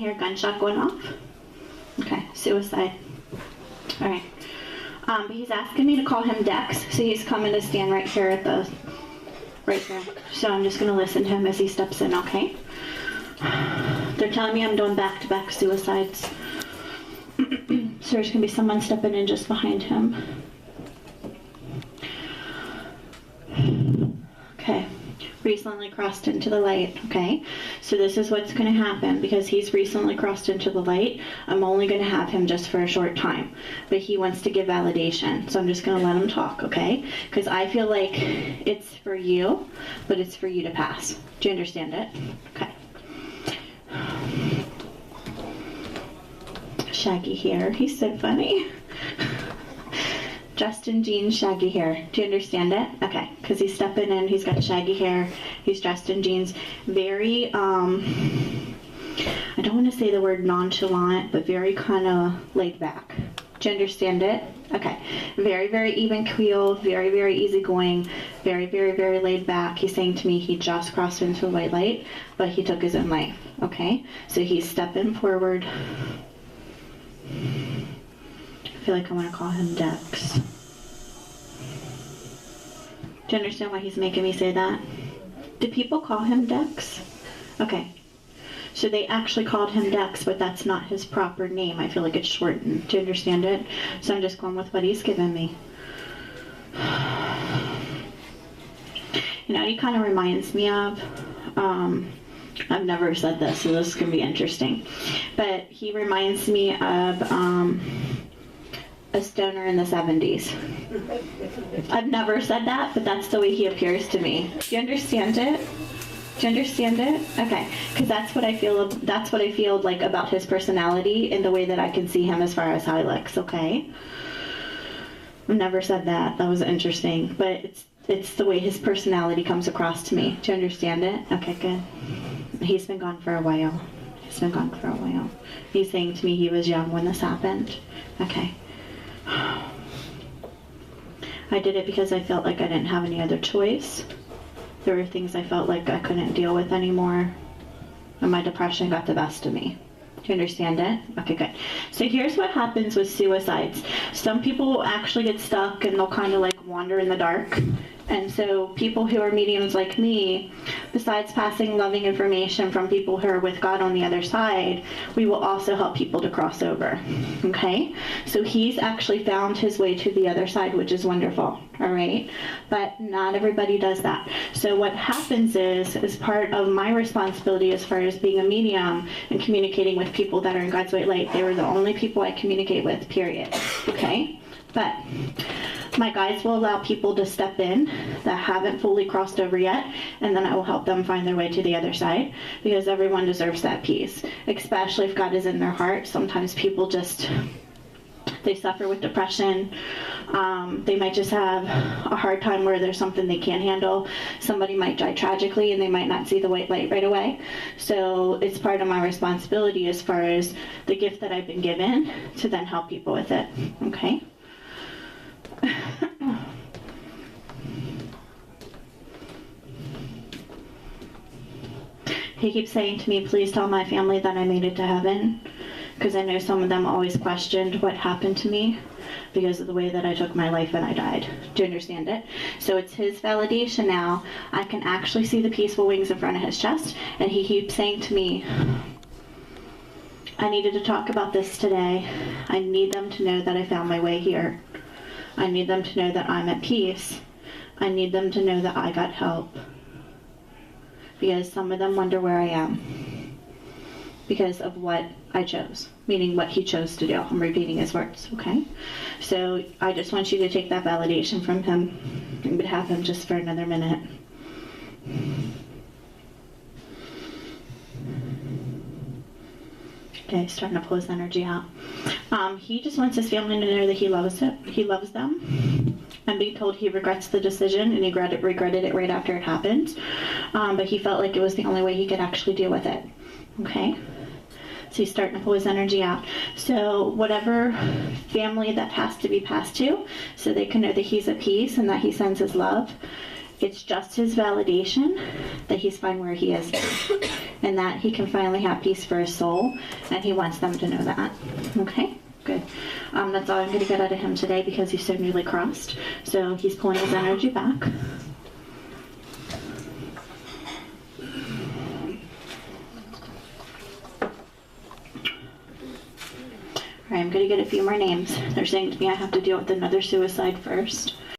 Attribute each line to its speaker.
Speaker 1: hear a gunshot going off? Okay, suicide. All right. But he's asking me to call him Dex, so he's coming to stand right here at the, right there. So I'm just gonna listen to him as he steps in, okay? They're telling me I'm doing back-to-back suicides. So there's gonna be someone stepping in just behind him. Okay. Recently crossed into the light, okay? So this is what's going to happen because he's recently crossed into the light. I'm only going to have him just for a short time, but he wants to give validation. So I'm just going to let him talk, okay? Because I feel like it's for you, but it's for you to pass. Do you understand it? Okay. Shaggy hair. He's so funny. Dressed in jeans, shaggy hair. Do you understand it? Okay, because he's stepping in, he's got shaggy hair, he's dressed in jeans. Very, I don't want to say the word nonchalant, but very kind of laid back. Do you understand it? Okay. Very, very even keel, very, very easygoing, very, very, very laid back. He's saying to me he just crossed into the white light, but he took his own life. Okay? So he's stepping forward. I feel like I want to call him Dex. Do you understand why he's making me say that? Do people call him Dex? Okay. So they actually called him Dex, but that's not his proper name. I feel like it's shortened. Do you understand it? So I'm just going with what he's given me. You know, he kind of reminds me of, I've never said this, so this is going to be interesting. But he reminds me of a stoner in the 70s. I've never said that, but that's the way he appears to me. Do you understand it? Do you understand it? Okay, because that's what I feel. That's what I feel like about his personality and the way that I can see him as far as how he looks. Okay. I've never said that. That was interesting, but it's the way his personality comes across to me. Do you understand it? Okay, good. He's been gone for a while. He's been gone for a while. He's saying to me he was young when this happened. Okay. I did it because I felt like I didn't have any other choice. There were things I felt like I couldn't deal with anymore, and my depression got the best of me. Do you understand it? Okay, good. So here's what happens with suicides. Some people will actually get stuck and they'll kind of like wander in the dark. And so people who are mediums like me, besides passing loving information from people who are with God on the other side, we will also help people to cross over. Okay? So he's actually found his way to the other side, which is wonderful. All right? But not everybody does that. So what happens is part of my responsibility as far as being a medium and communicating with people that are in God's white light, they were the only people I communicate with, period. Okay? But my guides will allow people to step in that haven't fully crossed over yet, and then I will help them find their way to the other side, because everyone deserves that peace, especially if God is in their heart. Sometimes people just, they suffer with depression. They might just have a hard time where there's something they can't handle. Somebody might die tragically and they might not see the white light right away. So it's part of my responsibility as far as the gift that I've been given to then help people with it. Okay? He keeps saying to me, please tell my family that I made it to heaven, because I know some of them always questioned what happened to me because of the way that I took my life and I died. Do you understand it? So it's his validation now. I can actually see the peaceful wings in front of his chest, and he keeps saying to me, I needed to talk about this today. I need them to know that I found my way here. I need them to know that I'm at peace. I need them to know that I got help. Because some of them wonder where I am. Because of what I chose. Meaning what he chose to do. I'm repeating his words, okay? So I just want you to take that validation from him. I'm going to have him just for another minute. Okay, starting to pull his energy out. He just wants his family to know that he loves it. He loves them. I'm being told he regrets the decision, and he regretted it right after it happened. But he felt like it was the only way he could actually deal with it. Okay? So he's starting to pull his energy out. So whatever family that has to be passed to, so they can know that he's at peace and that he sends his love, it's just his validation that he's fine where he is now, and that he can finally have peace for his soul, and he wants them to know that. Okay? Good. That's all I'm going to get out of him today because he's so newly crossed. So he's pulling his energy back. Alright, I'm going to get a few more names. They're saying to me I have to deal with another suicide first.